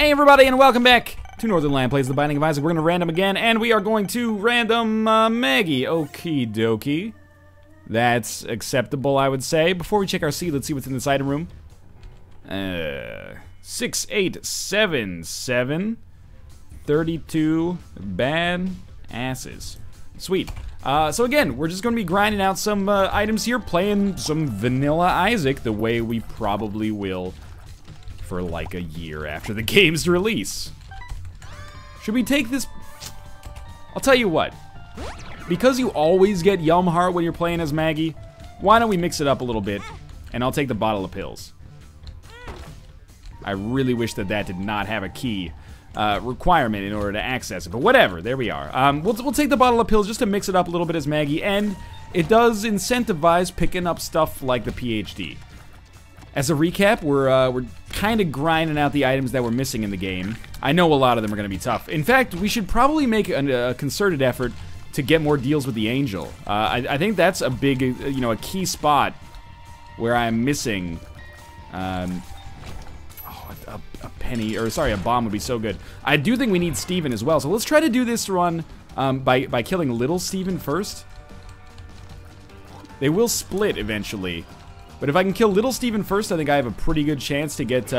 Hey everybody, and welcome back to Northernland Plays The Binding of Isaac. We're going to random again, and we are going to random Maggie. Okie dokie. That's acceptable, I would say. Before we check our seed, let's see what's in this item room. 6877. 32 bad asses. Sweet. So again, we're just going to be grinding out some items here, playing some vanilla Isaac the way we probably will for like a year after the game's release. Should we take this? I'll tell you what. Because you always get Yum Heart when you're playing as Maggie, why don't we mix it up a little bit, and I'll take the bottle of pills. I really wish that that did not have a key requirement in order to access it, but whatever, there we are. We'll take the bottle of pills just to mix it up a little bit as Maggie, and it does incentivize picking up stuff like the PhD. As a recap, we're kind of grinding out the items that we're missing in the game. I know a lot of them are going to be tough. In fact, we should probably make a concerted effort to get more deals with the Angel. I think that's a big, a key spot where I'm missing. A penny, or sorry, a bomb would be so good. I do think we need Steven as well, so let's try to do this run by killing little Steven first. They will split eventually, but if I can kill little Steven first, I think I have a pretty good chance to get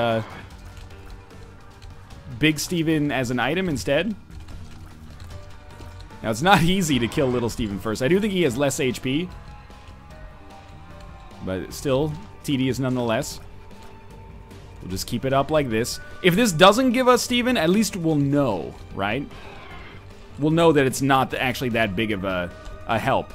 big Steven as an item instead. Now, it's not easy to kill little Steven first. I do think he has less HP, but still tedious nonetheless. We'll just keep it up like this. If this doesn't give us Steven, at least we'll know, right? We'll know that it's not actually that big of a help.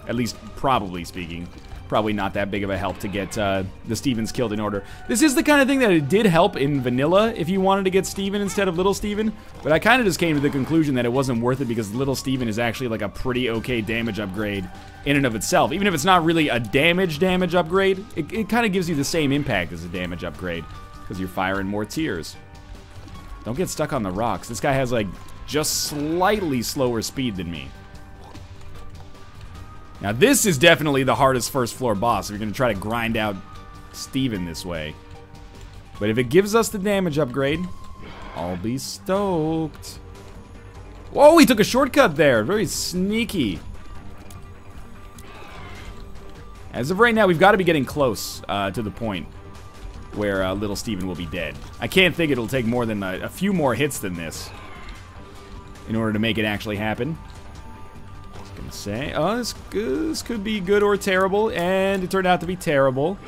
At least, probably speaking. Probably not that big of a help to get the Stevens killed in order. This is the kind of thing that it did help in vanilla if you wanted to get Steven instead of little Steven. But I kind of just came to the conclusion that it wasn't worth it because little Steven is actually like a pretty okay damage upgrade in and of itself. Even if it's not really a damage upgrade, it kind of gives you the same impact as a damage upgrade. Because you're firing more tiers. Don't get stuck on the rocks. This guy has like just slightly slower speed than me. Now this is definitely the hardest first floor boss if you're going to try to grind out Steven this way. But if it gives us the damage upgrade, I'll be stoked. Whoa, he took a shortcut there. Very sneaky. As of right now, we've got to be getting close to the point where little Steven will be dead. I can't think it'll take more than a few more hits than this in order to make it actually happen. I was gonna say, oh, this could be good or terrible, and it turned out to be terrible.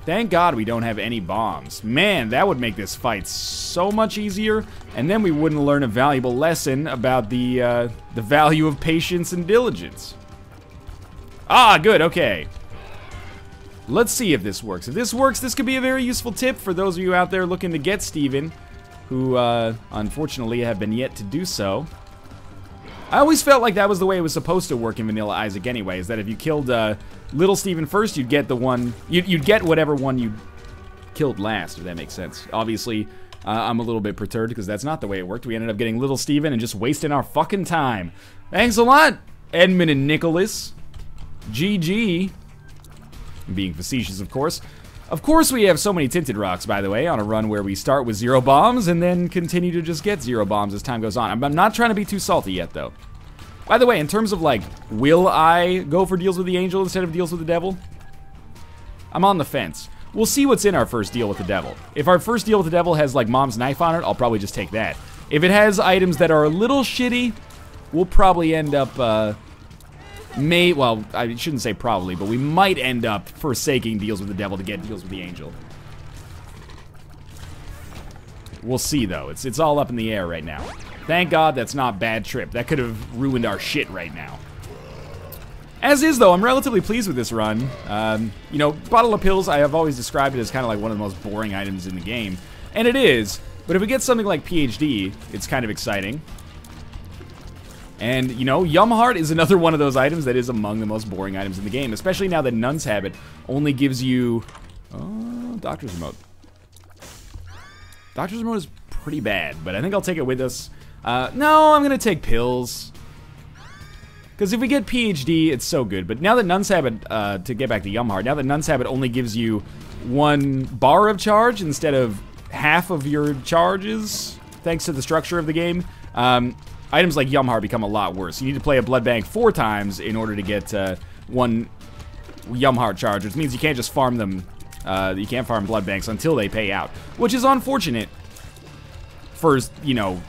Thank God we don't have any bombs. Man, that would make this fight so much easier, and then we wouldn't learn a valuable lesson about the value of patience and diligence. Ah, good, okay. Let's see if this works. If this works, this could be a very useful tip for those of you out there looking to get Steven, who, unfortunately, have been yet to do so. I always felt like that was the way it was supposed to work in Vanilla Isaac anyway, is that if you killed little Steven first, you'd get the one, you'd get whatever one you killed last, if that makes sense. Obviously, I'm a little bit perturbed because that's not the way it worked. We ended up getting little Steven and just wasting our fucking time. Thanks a lot, Edmund and Nicholas. GG. Being facetious, of course. Of course we have so many tinted rocks, by the way, on a run where we start with 0 bombs and then continue to just get 0 bombs as time goes on. I'm not trying to be too salty yet, though. By the way, in terms of, like, will I go for deals with the Angel instead of deals with the Devil? I'm on the fence. We'll see what's in our first deal with the Devil. If our first deal with the Devil has, like, Mom's knife on it, I'll probably just take that. If it has items that are a little shitty, we'll probably end up, well, I shouldn't say probably, but we might end up forsaking deals with the Devil to get deals with the Angel. We'll see, though. It's all up in the air right now. Thank God that's not bad trip. That could have ruined our shit right now. As is, though, I'm relatively pleased with this run. You know, Bottle of Pills, I have always described it as kind of like one of the most boring items in the game. And it is, but if we get something like PhD, it's kind of exciting. And, you know, Yum Heart is another one of those items that is among the most boring items in the game, especially now that Nun's Habit only gives you... Oh, Doctor's Remote. Doctor's Remote is pretty bad, but I think I'll take it with us. No, I'm going to take Pills. Because if we get PhD, it's so good. But now that Nun's Habit, to get back to Yum Heart, now that Nun's Habit only gives you 1 bar of charge instead of half of your charges, thanks to the structure of the game. Items like Yum Heart become a lot worse. You need to play a Blood Bank 4 times in order to get 1 Yum Heart charge, which means you can't just farm them. You can't farm Blood Banks until they pay out, which is unfortunate for, you know,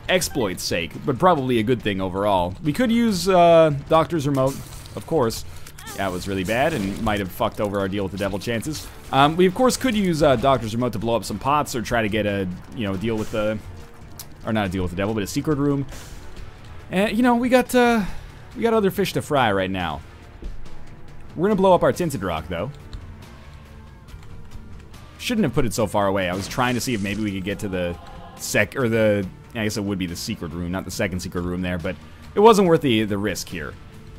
exploit's sake, but probably a good thing overall. We could use Doctor's Remote, of course. That was really bad and might have fucked over our deal with the devil chances. We of course could use Doctor's Remote to blow up some pots or try to get a, you know, deal with the, or not a deal with the devil, but a secret room. And you know, we got other fish to fry right now. We're gonna blow up our Tinted Rock though. Shouldn't have put it so far away. I was trying to see if maybe we could get to the I guess it would be the secret room, not the second secret room there, but it wasn't worth the risk here.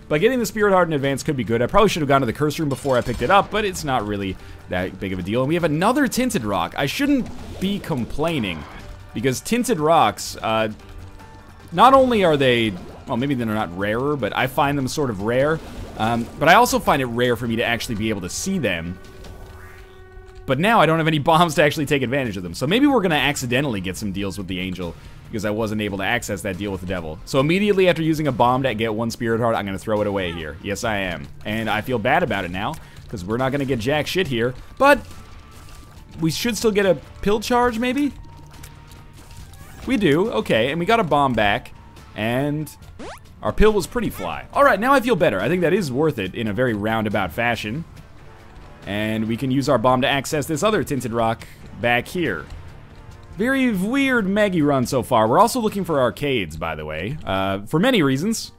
But getting the Spirit Heart in advance could be good. I probably should have gone to the Curse Room before I picked it up, but it's not really that big of a deal. And we have another Tinted Rock. I shouldn't be complaining, because Tinted Rocks, not only are they, well, maybe they're not rarer, but I find them sort of rare. But I also find it rare for me to actually be able to see them. But now I don't have any bombs to actually take advantage of them. So maybe we're going to accidentally get some deals with the Angel, because I wasn't able to access that deal with the devil. So immediately after using a bomb to get 1 Spirit Heart, I'm going to throw it away here. Yes, I am. And I feel bad about it now, because we're not going to get jack shit here. But we should still get a pill charge, maybe? We do. Okay, and we got a bomb back. And our pill was pretty fly. All right, now I feel better. I think that is worth it in a very roundabout fashion. And we can use our bomb to access this other Tinted Rock back here. Very weird Maggie run so far. We're also looking for arcades, by the way, for many reasons.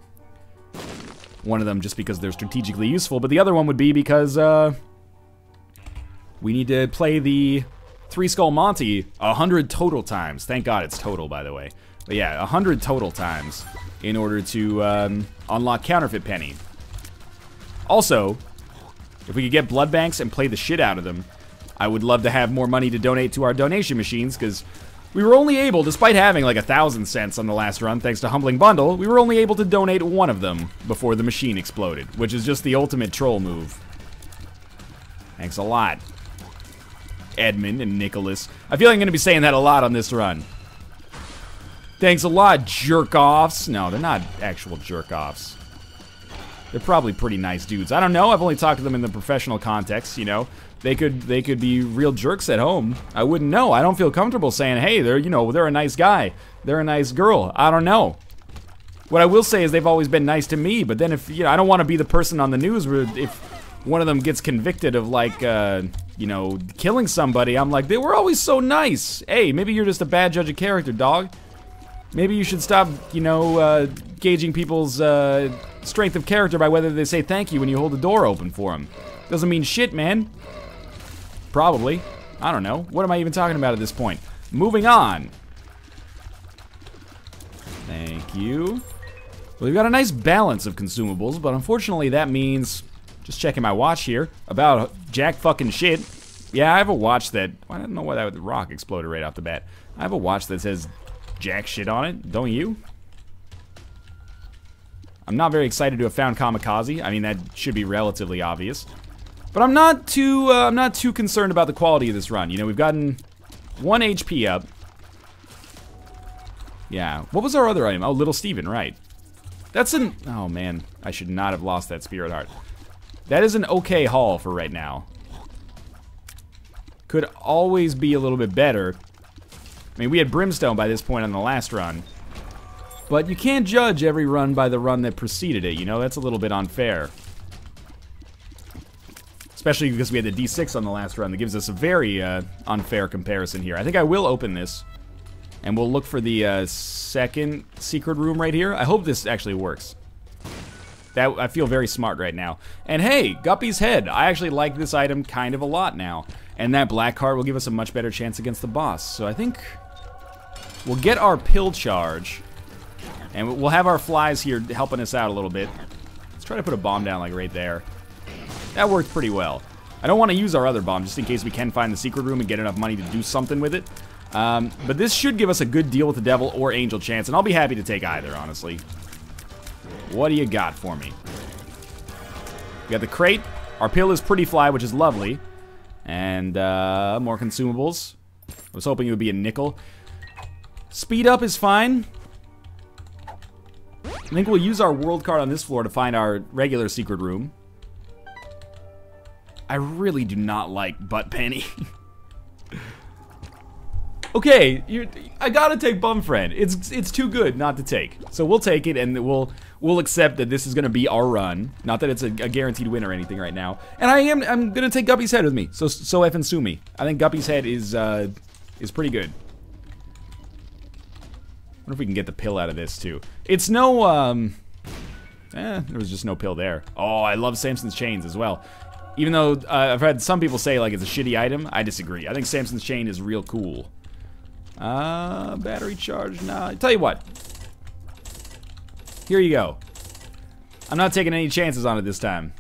One of them just because they're strategically useful, but the other one would be because we need to play the 3 Skull Monty 100 total times. Thank God it's total, by the way. But yeah, 100 total times in order to unlock Counterfeit Penny. Also, if we could get blood banks and play the shit out of them, I would love to have more money to donate to our donation machines, because we were only able, despite having like 1,000 cents on the last run thanks to Humbling Bundle, we were only able to donate 1 of them before the machine exploded, which is just the ultimate troll move. Thanks a lot, Edmund and Nicholas. I feel like I'm going to be saying that a lot on this run. Thanks a lot, jerk-offs. No, they're not actual jerk-offs. They're probably pretty nice dudes. I don't know. I've only talked to them in the professional context, you know. They could be real jerks at home. I wouldn't know. I don't feel comfortable saying, hey, they're a nice guy. They're a nice girl. I don't know. What I will say is they've always been nice to me, but then if, you know, I don't want to be the person on the news where if one of them gets convicted of, like, you know, killing somebody, I'm like, they were always so nice. Hey, maybe you're just a bad judge of character, dog. Maybe you should stop, you know, gauging people's strength of character by whether they say thank you when you hold the door open for them. Doesn't mean shit, man. Probably. I don't know. What am I even talking about at this point? Moving on. Thank you. Well, we've got a nice balance of consumables, but unfortunately that means, just checking my watch here, about jack fucking shit. Yeah, I have a watch that, I don't know why that rock exploded right off the bat. I have a watch that says jack shit on it, don't you? I'm not very excited to have found Kamikaze. I mean, that should be relatively obvious. But I'm not too concerned about the quality of this run. You know, we've gotten 1 HP up. Yeah, what was our other item? Oh, Little Steven, right. That's an, oh man, I should not have lost that Spirit Heart. That is an okay haul for right now. Could always be a little bit better. I mean, we had Brimstone by this point on the last run. But you can't judge every run by the run that preceded it, you know? That's a little bit unfair. Especially because we had the D6 on the last run. That gives us a very unfair comparison here. I think I will open this. And we'll look for the second secret room right here. I hope this actually works. I feel very smart right now. And hey, Guppy's Head. I actually like this item kind of a lot now. And that black card will give us a much better chance against the boss. So I think we'll get our pill charge. And we'll have our flies here helping us out a little bit. Let's try to put a bomb down like right there. That worked pretty well. I don't want to use our other bomb just in case we can find the secret room and get enough money to do something with it. But this should give us a good deal with the devil or angel chance, and I'll be happy to take either, honestly. What do you got for me? We got the crate. Our pill is pretty fly, which is lovely. And more consumables. I was hoping it would be a nickel. Speed up is fine. I think we'll use our world card on this floor to find our regular secret room. I really do not like Butt Penny. Okay, I gotta take Bum Friend. It's too good not to take. So we'll take it, and we'll accept that this is gonna be our run. Not that it's a guaranteed win or anything right now. And I'm gonna take Guppy's head with me. So effing sue me. I think Guppy's head is pretty good. I wonder if we can get the pill out of this too. It's no there was just no pill there. Oh, I love Samson's chains as well. Even though I've had some people say like it's a shitty item, I disagree. I think Samson's chain is real cool. Battery charge, nah. Tell you what. Here you go. I'm not taking any chances on it this time.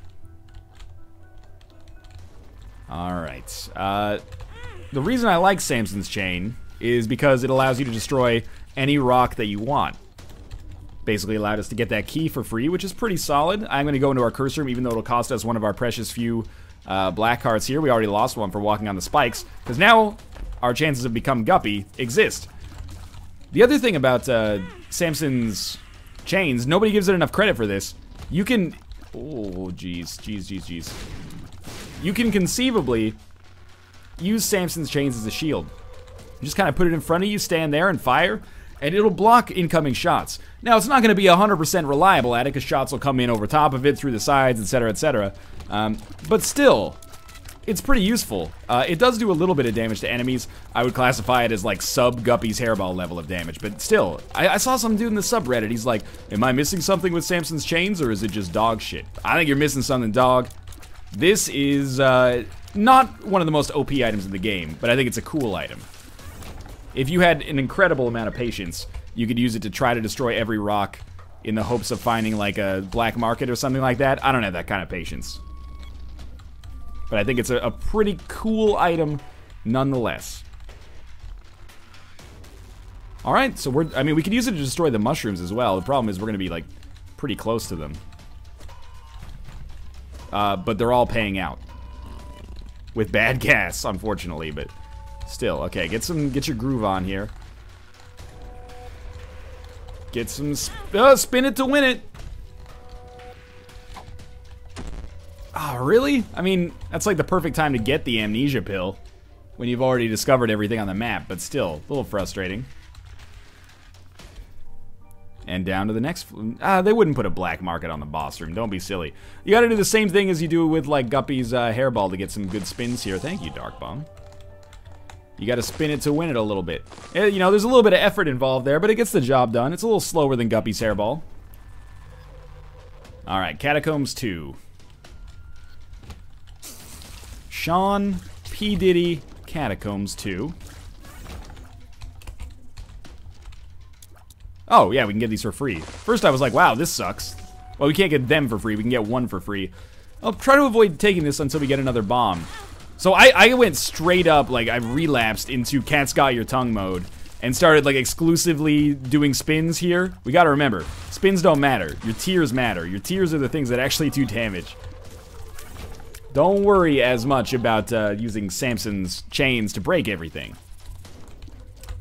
Alright. The reason I like Samson's chain is because it allows you to destroy any rock that you want. Basically allowed us to get that key for free, which is pretty solid. I'm going to go into our curse room, even though it'll cost us one of our precious few black cards here. We already lost one for walking on the spikes, because now our chances of become Guppy exist. The other thing about Samson's chains, nobody gives it enough credit for this. You can... Oh, jeez. You can conceivably use Samson's chains as a shield. You just kind of put it in front of you, stand there, and fire, and it'll block incoming shots. Now, it's not going to be 100% reliable at it, because shots will come in over top of it, through the sides, etc., etc. But still, it's pretty useful. It does do a little bit of damage to enemies. I would classify it as like sub-Guppy's hairball level of damage, but still. I saw some dude in the subreddit, he's like, am I missing something with Samson's chains, or is it just dog shit? I think you're missing something, dog. This is not one of the most OP items in the game, but I think it's a cool item. If you had an incredible amount of patience, you could use it to try to destroy every rock in the hopes of finding like a black market or something like that. I don't have that kind of patience. But I think it's a pretty cool item nonetheless. Alright, so we could use it to destroy the mushrooms as well. The problem is we're going to be like pretty close to them. But they're all paying out. With bad gas, unfortunately, but still. Okay, get your groove on here. Get some, spin it to win it. Oh, really? I mean, that's like the perfect time to get the amnesia pill when you've already discovered everything on the map, but still, a little frustrating. And down to the next, they wouldn't put a black market on the boss room, don't be silly. You gotta do the same thing as you do with like Guppy's hairball to get some good spins here. Thank you, Dark Bum. You gotta spin it to win it a little bit. You know, there's a little bit of effort involved there, but it gets the job done. It's a little slower than Guppy's hairball. Alright, Catacombs 2. Sean P. Diddy, Catacombs 2. Oh, yeah, we can get these for free. First I was like, wow, this sucks. Well, we can't get them for free, we can get one for free. I'll try to avoid taking this until we get another bomb. So I went straight up, like I relapsed into Cat's Got Your Tongue mode and started like exclusively doing spins here. We gotta remember, spins don't matter, your tears matter. Your tears are the things that actually do damage. Don't worry as much about using Samson's chains to break everything.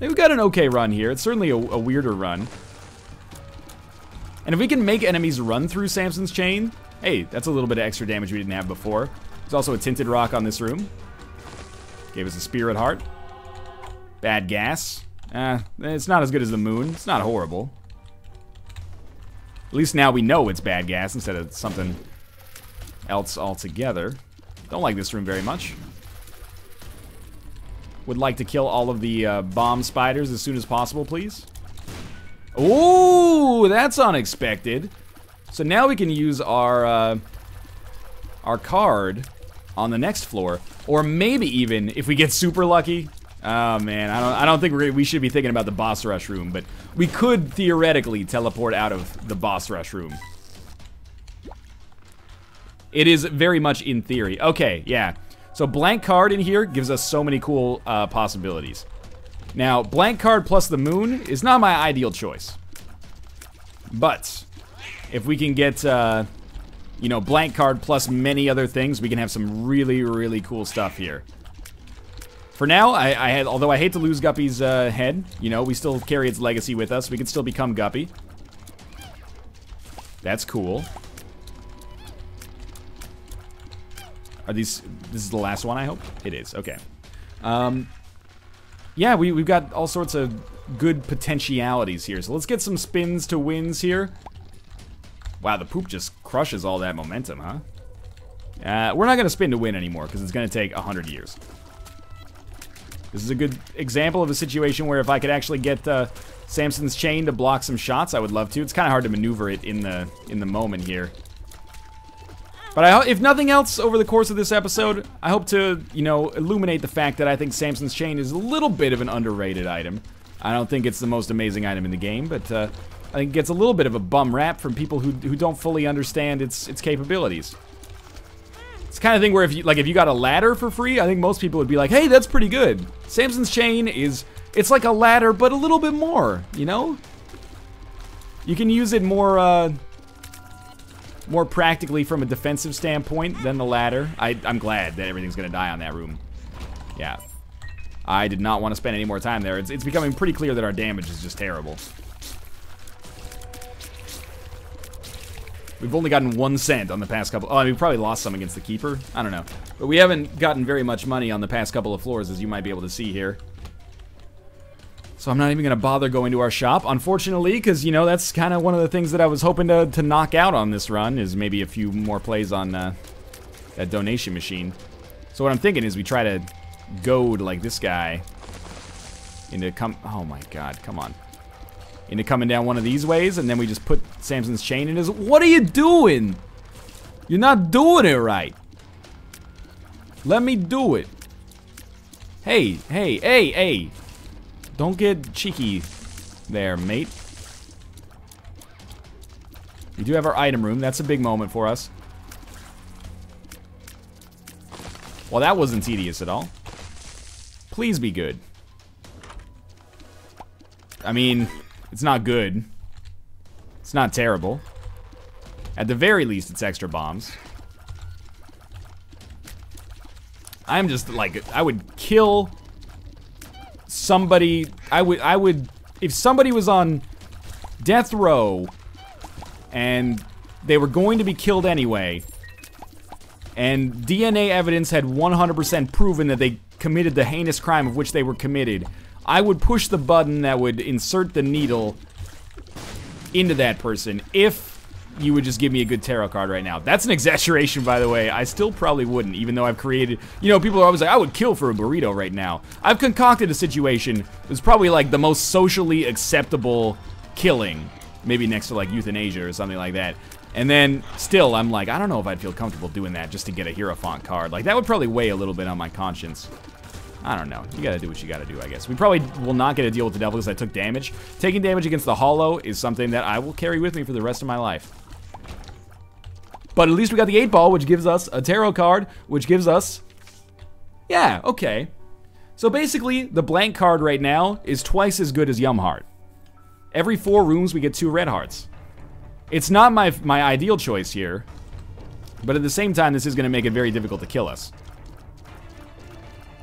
We've got an okay run here. It's certainly a weirder run. And if we can make enemies run through Samson's chain, hey, that's a little bit of extra damage we didn't have before. There's also a tinted rock on this room. Gave us a spirit heart. Bad gas. It's not as good as the moon. It's not horrible. At least now we know it's bad gas instead of something else altogether. Don't like this room very much. Would like to kill all of the bomb spiders as soon as possible, please. Ooh, that's unexpected. So now we can use our card on the next floor, or maybe even if we get super lucky. Oh man, I don't think we should be thinking about the boss rush room, but we could theoretically teleport out of the boss rush room. It is very much in theory. Okay, yeah. So blank card in here gives us so many cool possibilities. Now, blank card plus the moon is not my ideal choice. But if we can get, you know, blank card plus many other things, we can have some really, really cool stuff here. For now, although I hate to lose Guppy's head, you know, we still carry its legacy with us. We can still become Guppy. That's cool. Are these... This is the last one, I hope? It is, okay. Yeah, we've got all sorts of good potentialities here. So let's get some spins to wins here. Wow, the poop just crushes all that momentum, huh? We're not going to spin to win anymore, because it's going to take 100 years. This is a good example of a situation where if I could actually get Samson's chain to block some shots, I would love to. It's kind of hard to maneuver it in the moment here. But if nothing else, over the course of this episode, I hope to, you know, illuminate the fact that I think Samson's chain is a little bit of an underrated item. I don't think it's the most amazing item in the game, but I think it gets a little bit of a bum rap from people who don't fully understand its capabilities. It's the kind of thing where if you got a ladder for free, I think most people would be like, hey, that's pretty good. Samson's chain it's like a ladder, but a little bit more, you know? You can use it more practically from a defensive standpoint than the ladder. I'm glad that everything's gonna die on that room. Yeah. I did not want to spend any more time there. It's becoming pretty clear that our damage is just terrible. We've only gotten 1 cent on the past couple... Oh, we probably lost some against the Keeper. I don't know. But we haven't gotten very much money on the past couple of floors, as you might be able to see here. So I'm not even going to bother going to our shop, unfortunately, because, you know, that's kind of one of the things that I was hoping to knock out on this run, is maybe a few more plays on that donation machine. So what I'm thinking is we try to goad, like this guy, into oh my god, come on. Into coming down one of these ways, and then we just put Samson's chain in his... What are you doing? You're not doing it right. Let me do it. Hey, hey, hey, hey. Don't get cheeky there, mate. We do have our item room. That's a big moment for us. Well, that wasn't tedious at all. Please be good. I mean... It's not good. It's not terrible. At the very least, it's extra bombs. I'm just like, I would kill somebody. I would, if somebody was on death row and they were going to be killed anyway, and DNA evidence had 100% proven that they committed the heinous crime of which they were committed, I would push the button that would insert the needle into that person if you would just give me a good tarot card right now. That's an exaggeration, by the way. I still probably wouldn't, even though I've created... You know, people are always like, I would kill for a burrito right now. I've concocted a situation that's probably like the most socially acceptable killing. Maybe next to like euthanasia or something like that. And then, still, I'm like, I don't know if I'd feel comfortable doing that just to get a Hierophant card. Like, that would probably weigh a little bit on my conscience. I don't know. You gotta do what you gotta do, I guess. We probably will not get a deal with the devil because I took damage. Taking damage against the Hollow is something that I will carry with me for the rest of my life. But at least we got the 8-ball, which gives us a tarot card, which gives us... Yeah, okay. So basically, the blank card right now is twice as good as Yum Heart. Every 4 rooms, we get 2 red hearts. It's not my ideal choice here, but at the same time, this is gonna make it very difficult to kill us.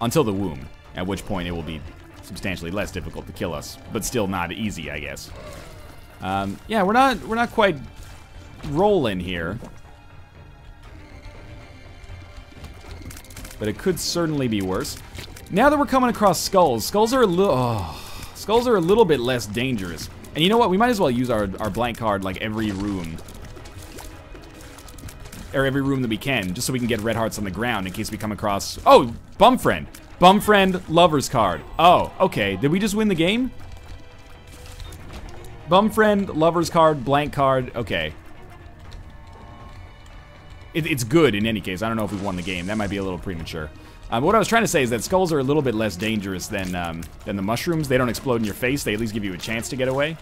Until the womb, at which point it will be substantially less difficult to kill us, but still not easy, I guess. Yeah, we're not quite rolling here, but it could certainly be worse. Now that we're coming across skulls, skulls are a little bit less dangerous. And you know what? We might as well use our blank card like every room. Or every room that we can, just so we can get red hearts on the ground in case we come across... Oh, Bum Friend. Bum Friend, Lover's card. Oh, okay. Did we just win the game? Bum Friend, Lover's card, blank card. Okay. It's good in any case. I don't know if we won the game. That might be a little premature. But what I was trying to say is that skulls are a little bit less dangerous than the mushrooms. They don't explode in your face. They at least give you a chance to get away.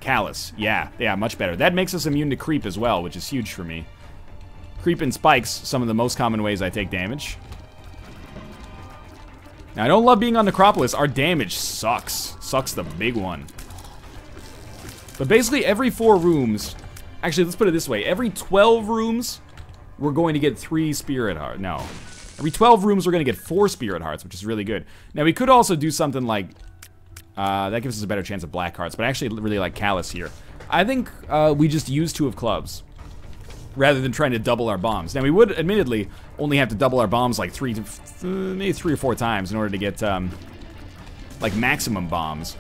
Callus. Yeah, much better. That makes us immune to creep as well, which is huge for me. Creep and spikes, some of the most common ways I take damage. Now, I don't love being on Necropolis. Our damage sucks. Sucks the big one. But basically, every 4 rooms... Actually, let's put it this way. Every 12 rooms, we're going to get 3 spirit hearts. No. Every 12 rooms, we're going to get 4 spirit hearts, which is really good. Now, we could also do something like... that gives us a better chance of black hearts, but I actually really like Callus here. I think we just use 2 of clubs, rather than trying to double our bombs. Now, we would, admittedly, only have to double our bombs like maybe 3 or 4 times in order to get, like, maximum bombs.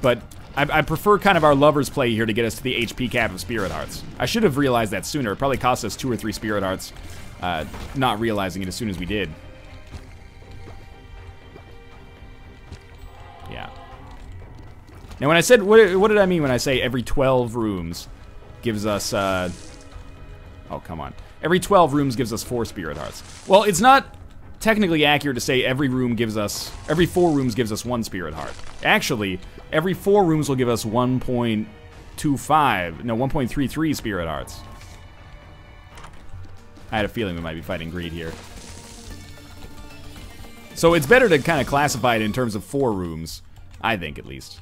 But I prefer kind of our lover's play here to get us to the HP cap of spirit hearts. I should have realized that sooner. It probably cost us 2 or 3 spirit hearts, not realizing it as soon as we did. Yeah. Now, when I said, what did I mean when I say every 12 rooms gives us, oh, come on. Every 12 rooms gives us 4 spirit hearts. Well, it's not technically accurate to say every 4 rooms gives us 1 spirit heart. Actually, every 4 rooms will give us 1.33 spirit hearts. I had a feeling we might be fighting greed here. So it's better to kind of classify it in terms of 4 rooms, I think, at least.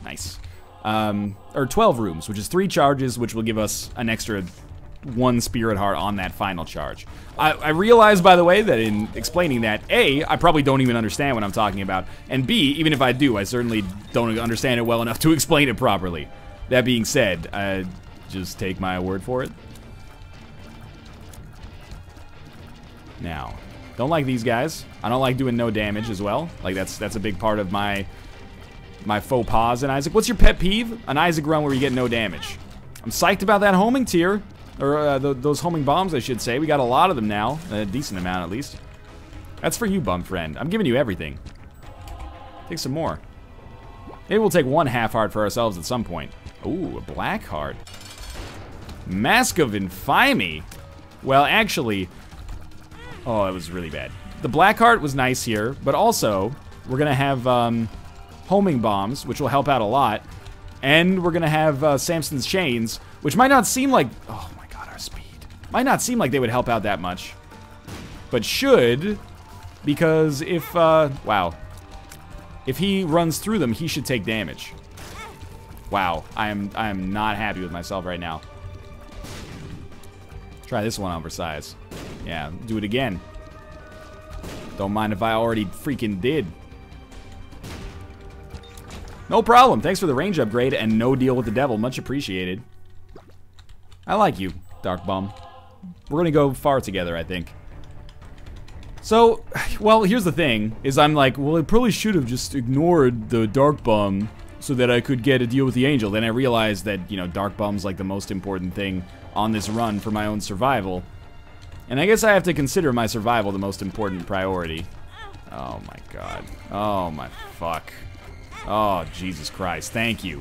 Nice. Or 12 rooms, which is 3 charges, which will give us an extra 1 spirit heart on that final charge. I realize, by the way, that in explaining that, A, I probably don't even understand what I'm talking about, and B, even if I do, I certainly don't understand it well enough to explain it properly. That being said, just take my word for it. Now, don't like these guys. I don't like doing no damage as well. Like, that's a big part of my faux pas in Isaac. What's your pet peeve? An Isaac run where you get no damage. I'm psyched about that homing tier. Or those homing bombs, I should say. We got a lot of them now. A decent amount, at least. That's for you, bum friend. I'm giving you everything. Take some more. Maybe we'll take 1 half heart for ourselves at some point. Ooh, a black heart. Mask of Infamy. Well, actually... Oh, it was really bad. The black heart was nice here, but also, we're going to have homing bombs, which will help out a lot. And we're going to have Samson's Chains, which might not seem like... Oh my god, our speed. Might not seem like they would help out that much. But should, because if, wow. If he runs through them, he should take damage. Wow, I am not happy with myself right now. Try this one on for size. Yeah, do it again. Don't mind if I already freaking did. No problem. Thanks for the range upgrade and no deal with the devil. Much appreciated. I like you, Dark Bum. We're gonna go far together, I think. So, well, here's the thing, is I'm like, well, I probably should have just ignored the Dark Bum so that I could get a deal with the Angel. Then I realized that, you know, Dark Bum's like the most important thing on this run for my own survival. And I guess I have to consider my survival the most important priority. Oh my god. Oh my fuck. Oh, Jesus Christ. Thank you.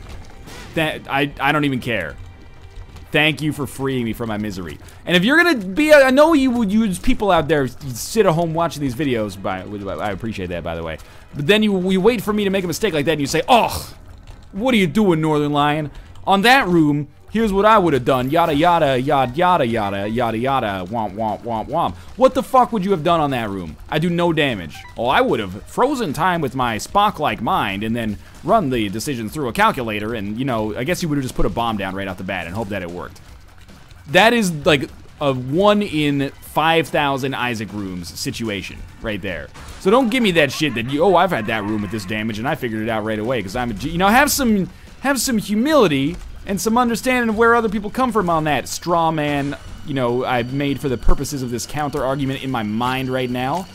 I don't even care. Thank you for freeing me from my misery. And if you're gonna be, I know you would use people out there sit at home watching these videos. I appreciate that, by the way. But then you wait for me to make a mistake like that, and you say, "Oh, what are you doing, Northern Lion? On that room, here's what I would have done. Yada yada yada yada yada yada yada. Womp womp womp womp. What the fuck would you have done on that room? I do no damage. Oh, I would have frozen time with my Spock-like mind, and then run the decisions through a calculator, and, you know, I guess you would have just put a bomb down right off the bat and hope that it worked. That is like a 1 in 5,000 Isaac rooms situation right there. So don't give me that shit that, oh, I've had that room with this damage and I figured it out right away because I'm a G. You know, have some humility and some understanding of where other people come from on that straw man, you know, I've made for the purposes of this counter argument in my mind right now.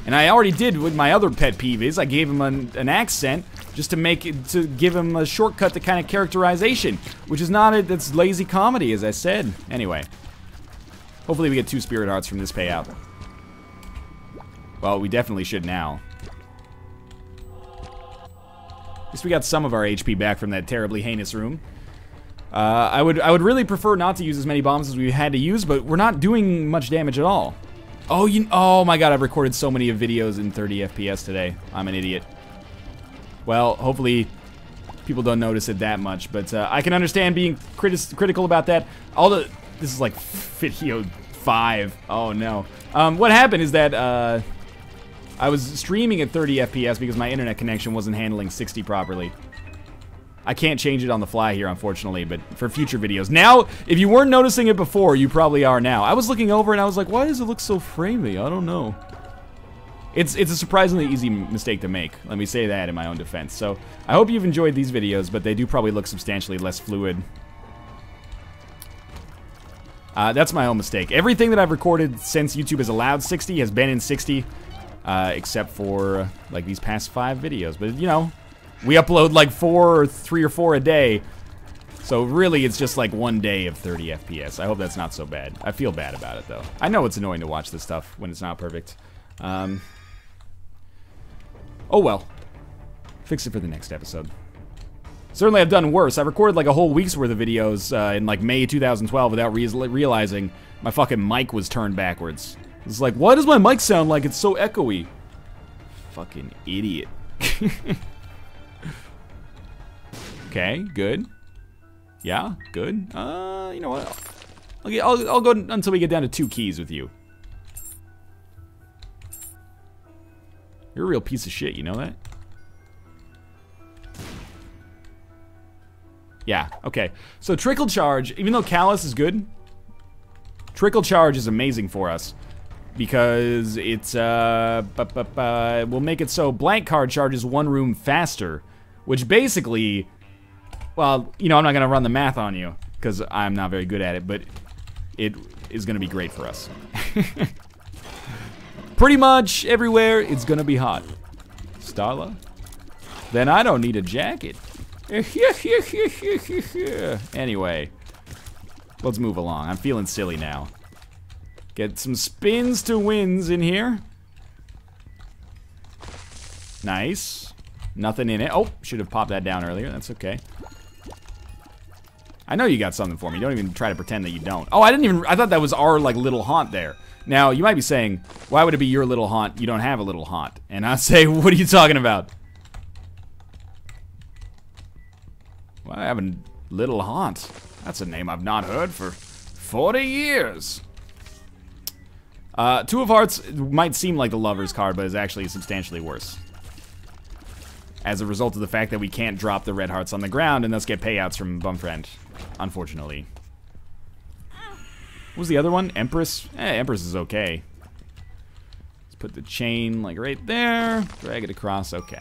And I already did what my other pet peeve is. I gave him an accent just to give him a shortcut to kind of characterization, which is not that's lazy comedy, as I said. Anyway, hopefully we get 2 spirit hearts from this payout. Well, we definitely should now. At least we got some of our HP back from that terribly heinous room. I would really prefer not to use as many bombs as we had to use, but we're not doing much damage at all. Oh, oh my god, I've recorded so many videos in 30 FPS today. I'm an idiot. Well, hopefully people don't notice it that much, but I can understand being critical about that. This is like video 5. Oh no. What happened is that I was streaming at 30 FPS because my internet connection wasn't handling 60 properly. I can't change it on the fly here, unfortunately, but for future videos. Now, if you weren't noticing it before, you probably are now. I was looking over and I was like, why does it look so framey? I don't know. It's a surprisingly easy mistake to make. Let me say that in my own defense. So, I hope you've enjoyed these videos, but they do probably look substantially less fluid. That's my own mistake. Everything that I've recorded since YouTube has allowed 60 has been in 60, except for, like, these past 5 videos. But, you know, we upload, like, 3 or 4 a day. So, really, it's just, like, 1 day of 30 FPS. I hope that's not so bad. I feel bad about it, though. I know it's annoying to watch this stuff when it's not perfect. Oh, well. Fix it for the next episode. Certainly I've done worse. I recorded like a whole week's worth of videos in like May 2012 without realizing my fucking mic was turned backwards. It's like, why does my mic sound like it's so echoey? Fucking idiot. Okay, good. Yeah, good. You know what? Okay, I'll go until we get down to 2 keys with you. You're a real piece of shit, you know that? Yeah, okay. So Trickle Charge, even though Callus is good, Trickle Charge is amazing for us. Because it's, will make it so Blank Card charges 1 room faster. Which basically, well, you know, I'm not gonna run the math on you, because I'm not very good at it, but it is gonna be great for us. Pretty much everywhere, it's gonna be hot. Starla? Then I don't need a jacket. Anyway, let's move along. I'm feeling silly now. Get some spins to wins in here. Nice. Nothing in it. Oh, should have popped that down earlier. That's okay. I know you got something for me. Don't even try to pretend that you don't. Oh, I thought that was our, like, little haunt there. Now, you might be saying, why would it be your little haunt? You don't have a little haunt. And I say, what are you talking about? Well, I have a little haunt. That's a name I've not heard for 40 years. 2 of Hearts might seem like the Lover's card, but is actually substantially worse. As a result of the fact that we can't drop the red hearts on the ground and thus get payouts from Bumfriend, unfortunately. What was the other one? Empress? Empress is okay. Let's put the chain, like, right there. Drag it across. Okay.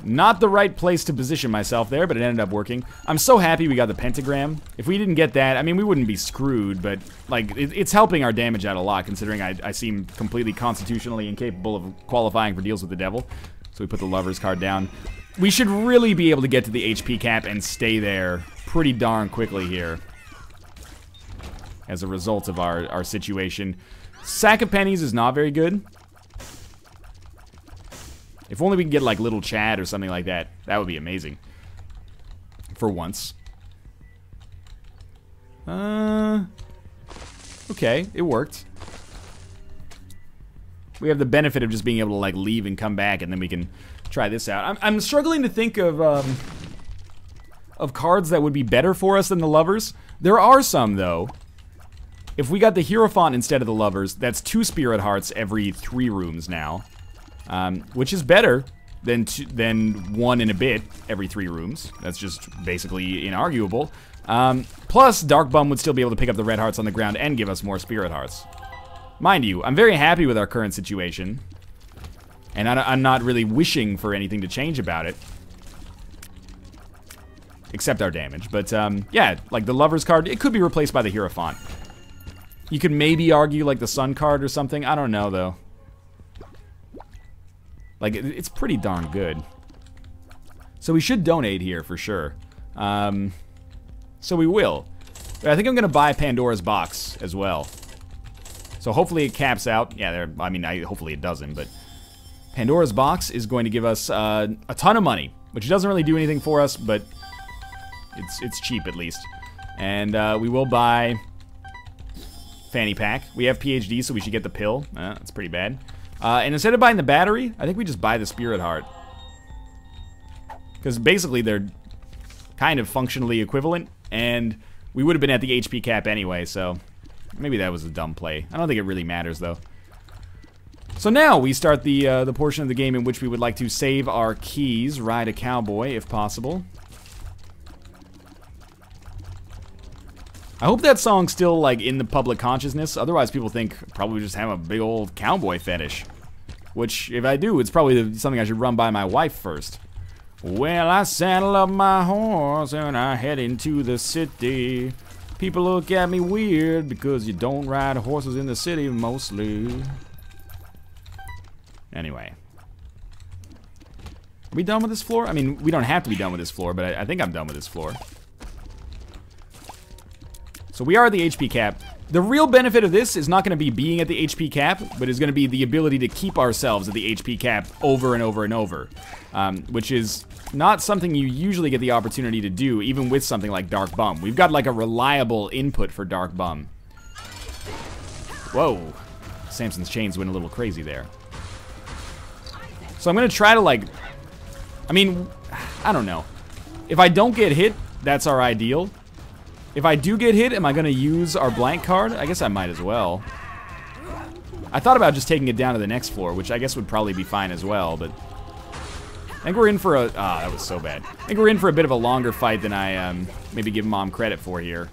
Not the right place to position myself there, but it ended up working. I'm so happy we got the pentagram. If we didn't get that, I mean, we wouldn't be screwed, but, like, it's helping our damage out a lot, considering I seem completely constitutionally incapable of qualifying for deals with the devil. So we put the Lover's card down. We should really be able to get to the HP cap and stay there pretty darn quickly here. As a result of our situation. Sack of Pennies is not very good. If only we can get, like, Little Chad or something like that. That would be amazing. For once. Okay, it worked. We have the benefit of just being able to, like, leave and come back, and then we can try this out. I'm struggling to think of cards that would be better for us than the Lovers. There are some, though. If we got the Hierophant instead of the Lovers, that's 2 Spirit Hearts every 3 rooms now. Which is better than 1 and a bit every 3 rooms. That's just basically inarguable. Plus, Dark Bum would still be able to pick up the red hearts on the ground and give us more Spirit Hearts. Mind you, I'm very happy with our current situation. And I'm not really wishing for anything to change about it. Except our damage. But, yeah, like the Lover's card, it could be replaced by the Hierophant. You could maybe argue, like, the Sun card or something. I don't know, though. Like, it's pretty darn good. So we should donate here for sure. So we will. But I think I'm gonna buy Pandora's box as well. So hopefully it caps out. Yeah, I mean, hopefully it doesn't, but Pandora's box is going to give us a ton of money, which doesn't really do anything for us, but it's cheap at least. And we will buy Fanny Pack. We have PhD, so we should get the pill. That's pretty bad. And instead of buying the battery, I think we just buy the Spirit Heart. Because basically they're kind of functionally equivalent, and we would have been at the HP cap anyway, so maybe that was a dumb play. I don't think it really matters, though. So now we start the portion of the game in which we would like to save our keys, ride a cowboy if possible. I hope that song's still like in the public consciousness. Otherwise, people think probably just have a big old cowboy fetish. Which, if I do, it's probably something I should run by my wife first. Well, I saddle up my horse and I head into the city. People look at me weird because you don't ride horses in the city mostly. Anyway. Are we done with this floor? I mean, we don't have to be done with this floor, but I think I'm done with this floor. So we are at the HP cap. The real benefit of this is not going to be being at the HP cap, but is going to be the ability to keep ourselves at the HP cap over and over and over. Which is not something you usually get the opportunity to do, even with something like Dark Bum. We've got like a reliable input for Dark Bum. Whoa. Samson's chains went a little crazy there. So I'm going to try to like... I mean, I don't know. If I don't get hit, that's our ideal. If I do get hit, am I going to use our blank card? I guess I might as well. I thought about just taking it down to the next floor, which I guess would probably be fine as well, but... I think we're in for a... Ah, that was so bad. I think we're in for a bit of a longer fight than I maybe give Mom credit for here.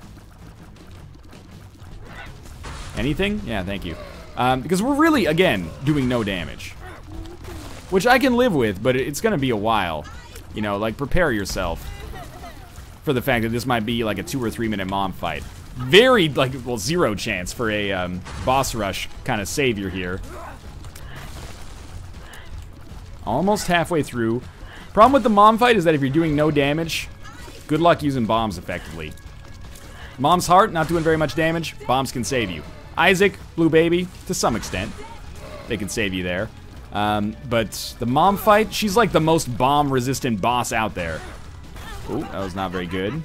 Anything? Yeah, thank you. Because we're really, again, doing no damage. Which I can live with, but it's going to be a while. You know, like, prepare yourself for the fact that this might be like a 2 or 3 minute Mom fight. Very, like, well, 0 chance for a boss rush kind of savior here. Almost halfway through. Problem with the Mom fight is that if you're doing no damage, good luck using bombs effectively. Mom's heart, not doing very much damage. Bombs can save you. Isaac, Blue Baby, to some extent, they can save you there. But the Mom fight, she's like the most bomb-resistant boss out there. Ooh, that was not very good.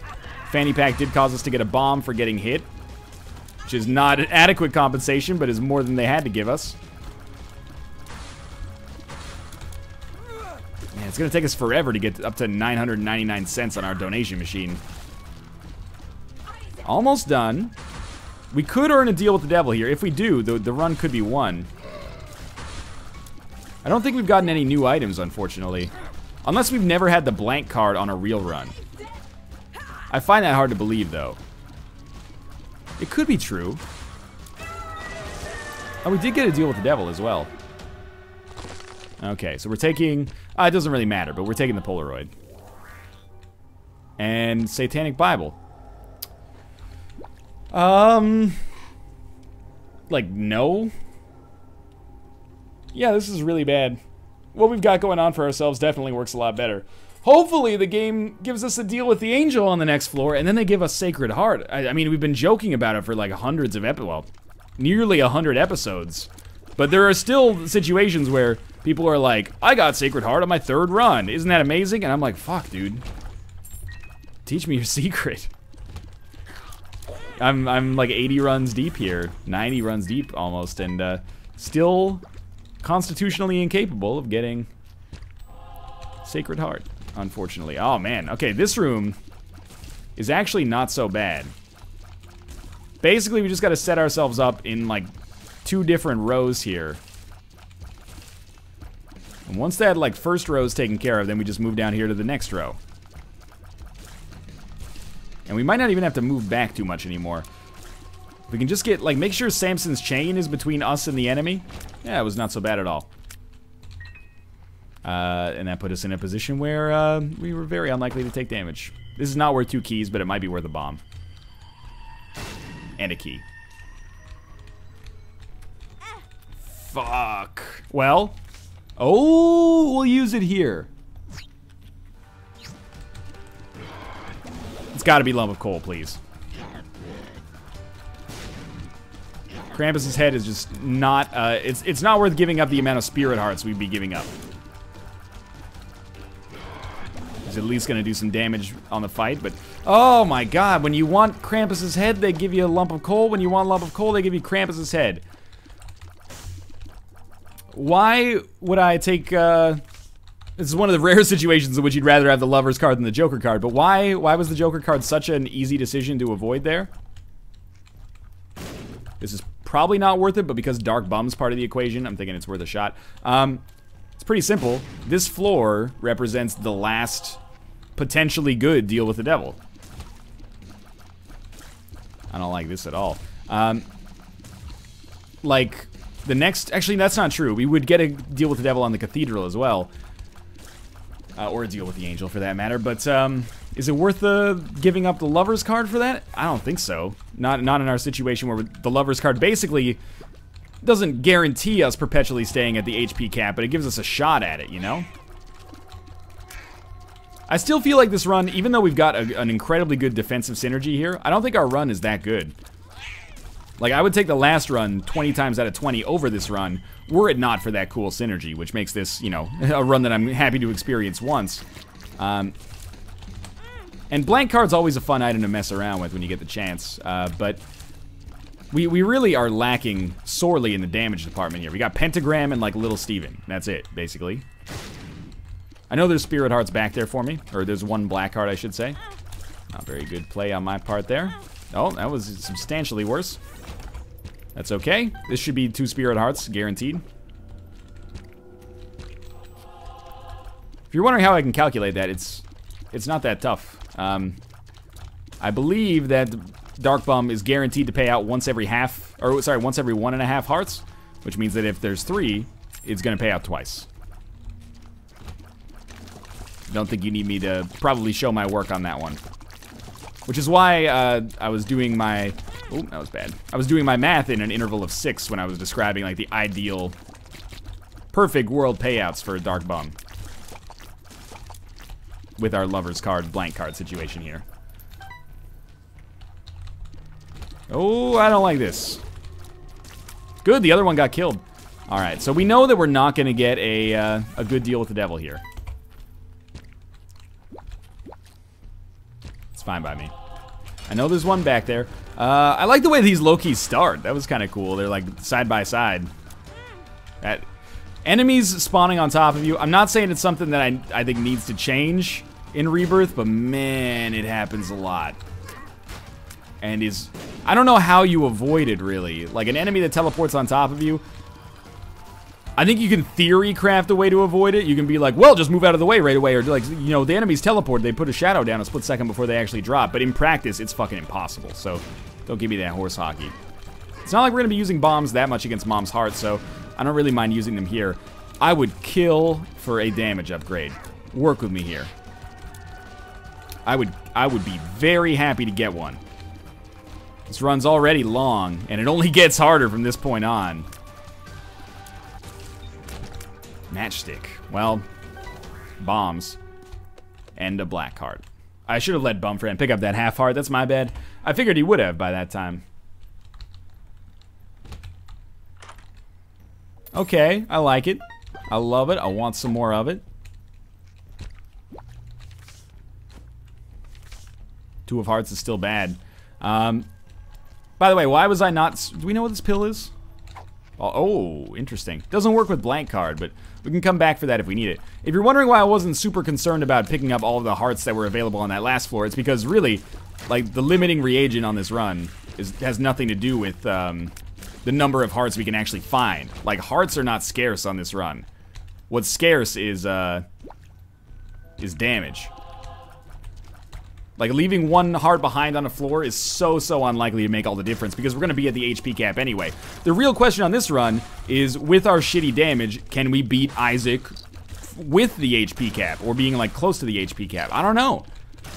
Fanny Pack did cause us to get a bomb for getting hit, which is not an adequate compensation, but is more than they had to give us. Man, it's gonna take us forever to get up to 999 cents on our donation machine. Almost done. We could earn a deal with the devil here. If we do, the run could be won. I don't think we've gotten any new items, unfortunately. Unless we've never had the blank card on a real run. I find that hard to believe, though. It could be true. Oh, we did get a deal with the devil as well. Okay, so we're taking... it doesn't really matter, but we're taking the Polaroid. And Satanic Bible. Like, no? Yeah, this is really bad. What we've got going on for ourselves definitely works a lot better. Hopefully the game gives us a deal with the angel on the next floor, and then they give us Sacred Heart. I mean, we've been joking about it for like hundreds of well, nearly 100 episodes. But there are still situations where people are like, I got Sacred Heart on my 3rd run. Isn't that amazing? And I'm like, fuck, dude. Teach me your secret. I'm like 80 runs deep here. 90 runs deep almost, and still constitutionally incapable of getting Sacred Heart, unfortunately. Oh man, okay, this room is actually not so bad. Basically, we just gotta set ourselves up in like 2 different rows here. And once that like first row is taken care of, then we just move down here to the next row. And we might not even have to move back too much anymore. If we can just get, like, make sure Samson's chain is between us and the enemy. Yeah, it was not so bad at all. And that put us in a position where we were very unlikely to take damage. This is not worth 2 keys, but it might be worth a bomb. And a key. Fuck. Well. Oh, we'll use it here. It's gotta be lump of coal, please. Krampus's head is just not, it's not worth giving up the amount of spirit hearts we'd be giving up. It's at least gonna do some damage on the fight, but, oh my god, when you want Krampus's head, they give you a lump of coal. When you want a lump of coal, they give you Krampus's head. Why would I take, this is one of the rare situations in which you'd rather have the Lover's card than the Joker card, but why was the Joker card such an easy decision to avoid there? This is probably not worth it, but because Dark Bum's part of the equation, I'm thinking it's worth a shot. It's pretty simple. This floor represents the last potentially good deal with the devil. I don't like this at all. Like, the next... Actually, that's not true. We would get a deal with the devil on the cathedral as well. Or a deal with the angel, for that matter. But, is it worth giving up the lover's card for that? I don't think so. Not in our situation where the lover's card basically doesn't guarantee us perpetually staying at the HP cap, but it gives us a shot at it, you know? I still feel like this run, even though we've got an incredibly good defensive synergy here, I don't think our run is that good. Like, I would take the last run 20 times out of 20 over this run, were it not for that cool synergy, which makes this, you know, a run that I'm happy to experience once. And blank card's always a fun item to mess around with when you get the chance, but we really are lacking sorely in the damage department here. We got Pentagram and, like, Little Steven. That's it, basically. I know there's Spirit Hearts back there for me, or there's one black heart, I should say. Not very good play on my part there. Oh, that was substantially worse. That's okay. This should be 2 Spirit Hearts, guaranteed. If you're wondering how I can calculate that, it's not that tough. I believe that Dark Bum is guaranteed to pay out once every half, or sorry, once every 1.5 hearts, which means that if there's 3, it's gonna pay out twice. Don't think you need me to probably show my work on that one. Which is why I was doing my... Oh, that was bad. I was doing my math in an interval of 6 when I was describing, like, the ideal, perfect world payouts for Dark Bum. With our lover's card, blank card situation here. Oh, I don't like this. Good, the other one got killed. Alright, so we know that we're not going to get a good deal with the devil here. It's fine by me. I know there's one back there. I like the way these Lokis start. That was kind of cool. They're like side by side. Enemies spawning on top of you. I'm not saying it's something that I think needs to change in Rebirth, but man, it happens a lot. And I don't know how you avoid it, really. Like, an enemy that teleports on top of you, I think you can theory craft a way to avoid it. You can be like, well, just move out of the way right away. Or, like, you know, the enemies teleport. They put a shadow down a split second before they actually drop. But in practice, it's fucking impossible. So, don't give me that horse hockey. It's not like we're going to be using bombs that much against Mom's Heart, so I don't really mind using them here. I would kill for a damage upgrade. Work with me here. I would be very happy to get one. This run's already long, and it only gets harder from this point on. Matchstick. Well, bombs. And a black heart. I should have let Bumfriend pick up that half heart. That's my bad. I figured he would have by that time. Okay, I like it. I love it. I want some more of it. 2 of hearts is still bad. By the way, why was I not... Do we know what this pill is? Oh, interesting. Doesn't work with blank card, but we can come back for that if we need it. If you're wondering why I wasn't super concerned about picking up all of the hearts that were available on that last floor, it's because really, like, the limiting reagent on this run has nothing to do with the number of hearts we can actually find. Like, hearts are not scarce on this run. What's scarce is damage. Like, leaving 1 heart behind on a floor is so unlikely to make all the difference because we're going to be at the HP cap anyway. The real question on this run is, with our shitty damage, can we beat Isaac with the HP cap or being, like, close to the HP cap? I don't know.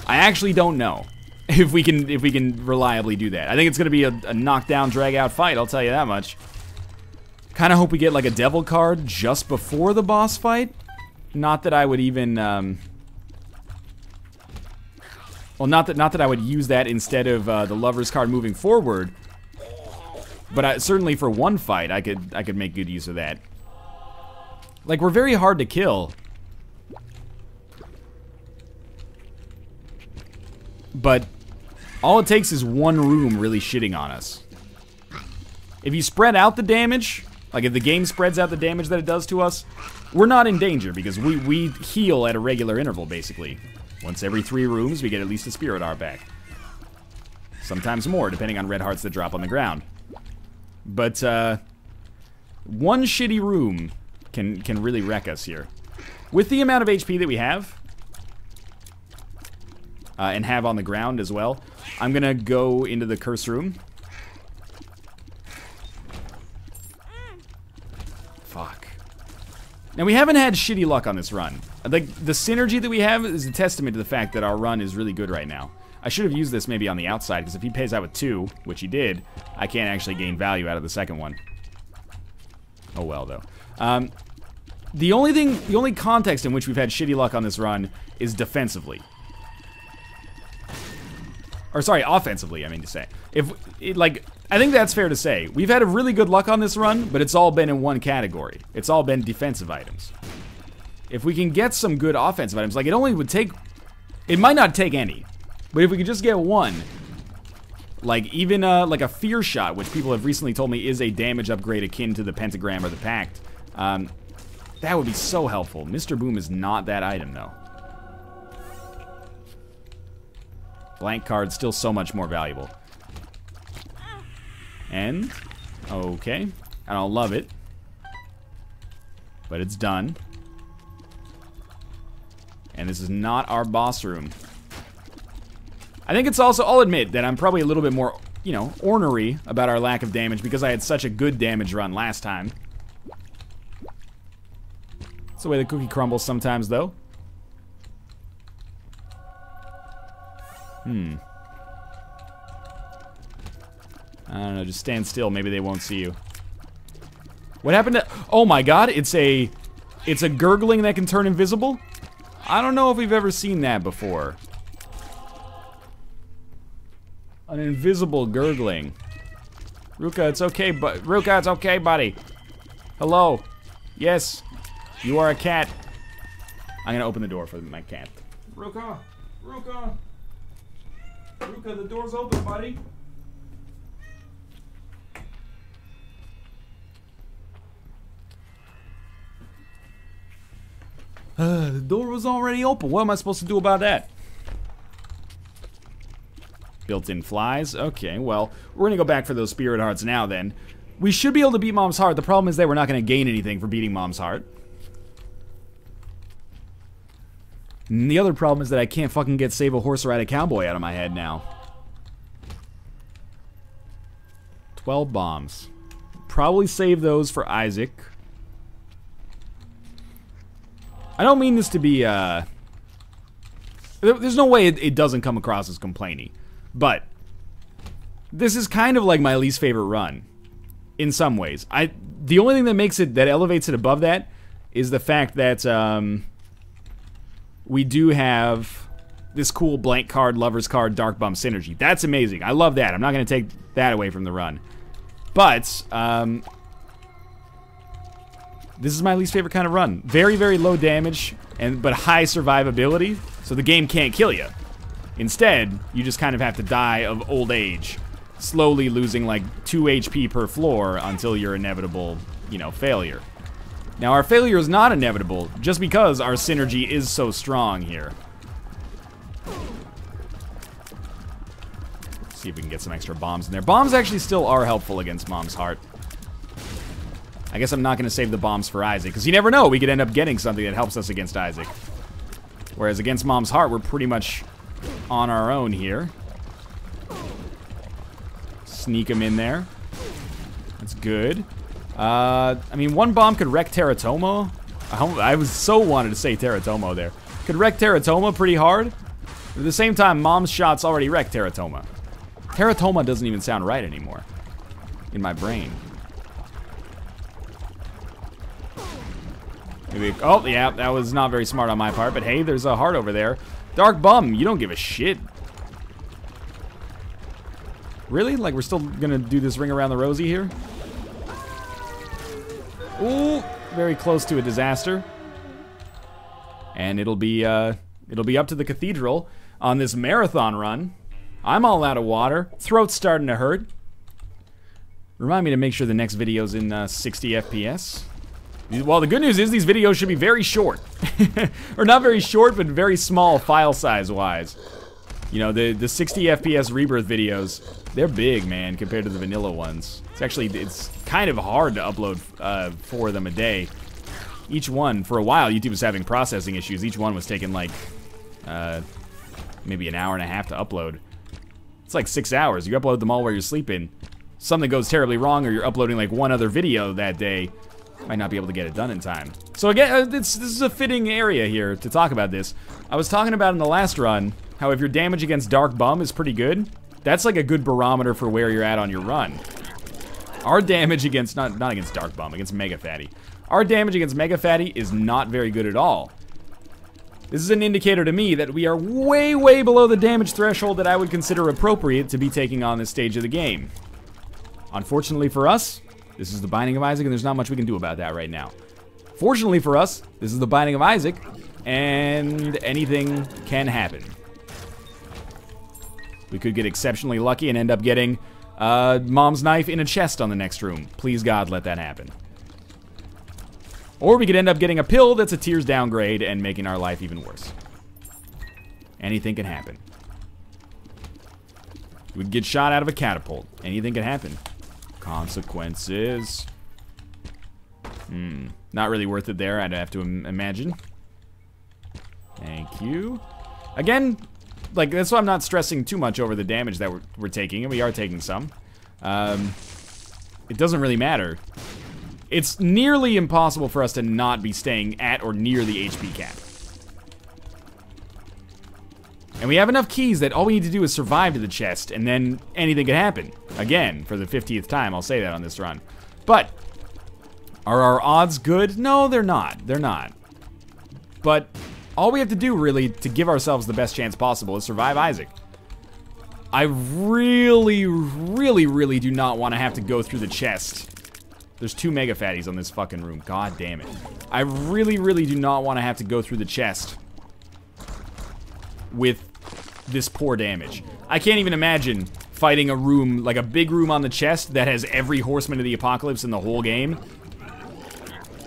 I actually don't know if we can reliably do that. I think it's going to be a knockdown, drag-out fight, I'll tell you that much. Kind of hope we get, like, a devil card just before the boss fight. Not that I would even... Well, not that I would use that instead of the lover's card moving forward, but certainly for one fight, I could make good use of that. Like, we're very hard to kill, but all it takes is 1 room really shitting on us. If you spread out the damage, like if the game spreads out the damage that it does to us, we're not in danger because we heal at a regular interval, basically. Once every 3 rooms, we get at least a Spirit Heart back. Sometimes more, depending on red hearts that drop on the ground. But one shitty room can really wreck us here. With the amount of HP that we have, and have on the ground as well, I'm gonna go into the curse room. Fuck. Now, we haven't had shitty luck on this run. Like, the synergy that we have is a testament to the fact that our run is really good right now. I should have used this maybe on the outside, because if he pays out with 2, which he did, I can't actually gain value out of the second one. Oh well, though. The only context in which we've had shitty luck on this run is defensively. Or sorry, offensively, I mean to say. I think that's fair to say. We've had a really good luck on this run, but it's all been in one category. It's all been defensive items. If we can get some good offensive items, like it might not take any, but if we could just get one, like even like a fear shot, which people have recently told me is a damage upgrade akin to the pentagram or the pact, that would be so helpful. Mr. Boom is not that item though. Blank card, still so much more valuable. And, okay, I don't love it, but it's done. And this is not our boss room. I think it's also, I'll admit that I'm probably a little bit more, you know, ornery about our lack of damage because I had such a good damage run last time. That's the way the cookie crumbles sometimes, though. I don't know, just stand still, maybe they won't see you. What happened to, oh my god, it's a gurgling that can turn invisible? I don't know if we've ever seen that before. An invisible gurgling. Ruka, it's okay, but Ruka, it's okay, buddy. Hello. Yes, you are a cat. I'm gonna open the door for my cat. Ruka, Ruka. Ruka, the door's open, buddy. The door was already open. What am I supposed to do about that? Built-in flies. Okay, well, we're gonna go back for those spirit hearts now then. We should be able to beat Mom's Heart. The problem is that we're not gonna gain anything for beating Mom's Heart. And the other problem is that I can't fucking get Save a Horse Ride a Cowboy out of my head now. 12 bombs. Probably save those for Isaac. I don't mean this to be, there's no way it doesn't come across as complainy. But this is kind of like my least favorite run. In some ways. The only thing that makes it, that elevates it above that, is the fact that, we do have this cool blank card, lover's card, dark bump synergy. That's amazing. I love that. I'm not going to take that away from the run. But, this is my least favorite kind of run. Very, very low damage, but high survivability, so the game can't kill you. Instead, you just kind of have to die of old age, slowly losing like 2 HP per floor until your inevitable, you know, failure. Now, our failure is not inevitable, just because our synergy is so strong here. Let's see if we can get some extra bombs in there. Bombs actually still are helpful against Mom's Heart. I guess I'm not going to save the bombs for Isaac, because you never know, we could end up getting something that helps us against Isaac. Whereas against Mom's Heart, we're pretty much on our own here. Sneak him in there. That's good. I mean, one bomb could wreck Teratomo. I was so wanted to say Teratomo there. Could wreck Teratomo pretty hard. But at the same time, Mom's shots already wrecked Teratoma. Teratoma doesn't even sound right anymore in my brain. Maybe, oh, yeah, that was not very smart on my part, but hey, there's a heart over there. Dark Bum, you don't give a shit. Really? Like, we're still gonna do this ring around the rosy here? Ooh, very close to a disaster. And it'll be up to the cathedral on this marathon run. I'm all out of water. Throat's starting to hurt. Remind me to make sure the next video's in 60 FPS. Well, the good news is these videos should be very short. Or not very short, but very small file size-wise. You know, the 60 FPS Rebirth videos, they're big, man, compared to the vanilla ones. It's kind of hard to upload 4 of them a day. Each one, for a while, YouTube was having processing issues. Each one was taking like maybe an hour and a half to upload. It's like 6 hours. You upload them all while you're sleeping. Something goes terribly wrong, or you're uploading like one other video that day, might not be able to get it done in time. So again, this is a fitting area here to talk about this. I was talking about in the last run how if your damage against Dark Bum is pretty good, that's like a good barometer for where you're at on your run. Our damage against, not against Dark Bum, against Mega Fatty. Our damage against Mega Fatty is not very good at all. This is an indicator to me that we are way, way below the damage threshold that I would consider appropriate to be taking on this stage of the game. Unfortunately for us, this is the Binding of Isaac, and there's not much we can do about that right now. Fortunately for us, this is the Binding of Isaac, and anything can happen. We could get exceptionally lucky and end up getting Mom's knife in a chest on the next room. Please God, let that happen. Or we could end up getting a pill that's a Tears downgrade and making our life even worse. Anything can happen. We'd get shot out of a catapult. Anything can happen. Consequences. Not really worth it there, I'd have to imagine. Thank you. Again, like, that's why I'm not stressing too much over the damage that we're taking, and we are taking some. It doesn't really matter. It's nearly impossible for us to not be staying at or near the HP cap. And we have enough keys that all we need to do is survive to the chest, and then anything can happen. Again, for the 50th time, I'll say that on this run. But, are our odds good? No, they're not. They're not. But, all we have to do, really, to give ourselves the best chance possible is survive Isaac. I really, really, really do not want to have to go through the chest. There's 2 Mega Fatties on this fucking room. God damn it. I really, really do not want to have to go through the chest with this poor damage. I can't even imagine fighting a room, like a big room on the chest that has every Horseman of the Apocalypse in the whole game.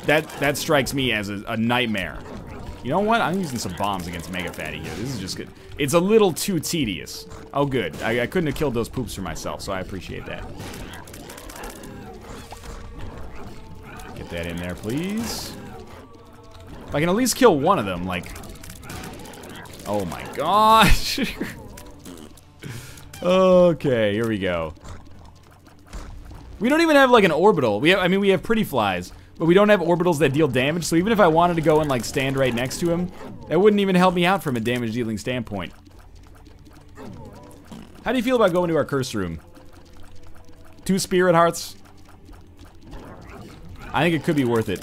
That strikes me as a nightmare. You know what? I'm using some bombs against Mega Fatty here. This is just good. It's a little too tedious. Oh, good. I couldn't have killed those poops for myself, so I appreciate that. Get that in there, please. If I can at least kill one of them, like... Oh my gosh. Okay, here we go. We don't even have like an orbital. We have pretty flies, but we don't have orbitals that deal damage, so even if I wanted to go and like stand right next to him, that wouldn't even help me out from a damage dealing standpoint. How do you feel about going to our curse room? 2 spirit hearts? I think it could be worth it.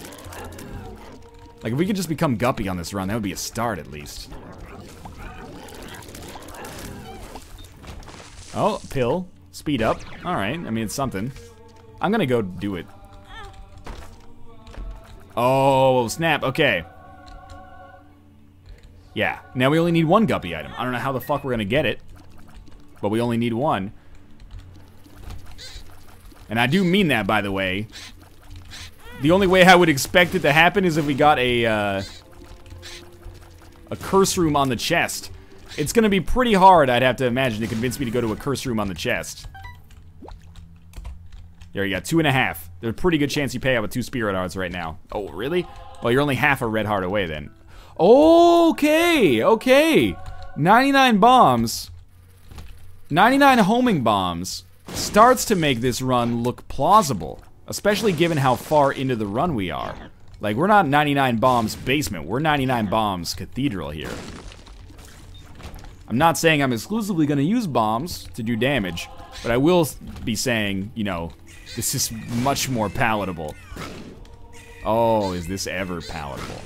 Like, if we could just become Guppy on this run, that would be a start, at least. Oh, pill. Speed up. Alright, I mean, it's something. I'm gonna go do it. Oh, snap. Okay. Yeah, now we only need 1 Guppy item. I don't know how the fuck we're gonna get it, but we only need 1. And I do mean that, by the way. The only way I would expect it to happen is if we got a curse room on the chest. It's gonna be pretty hard, I'd have to imagine, to convince me to go to a curse room on the chest. There you got 2.5. There's a pretty good chance you pay out with 2 spirit hearts right now. Oh, really? Well, you're only half a red heart away then. Okay, okay. 99 bombs. 99 homing bombs starts to make this run look plausible. Especially given how far into the run we are. Like, we're not 99 bombs basement, we're 99 bombs cathedral here. I'm not saying I'm exclusively gonna use bombs to do damage, but I will be saying, you know, this is much more palatable. Oh, is this ever palatable?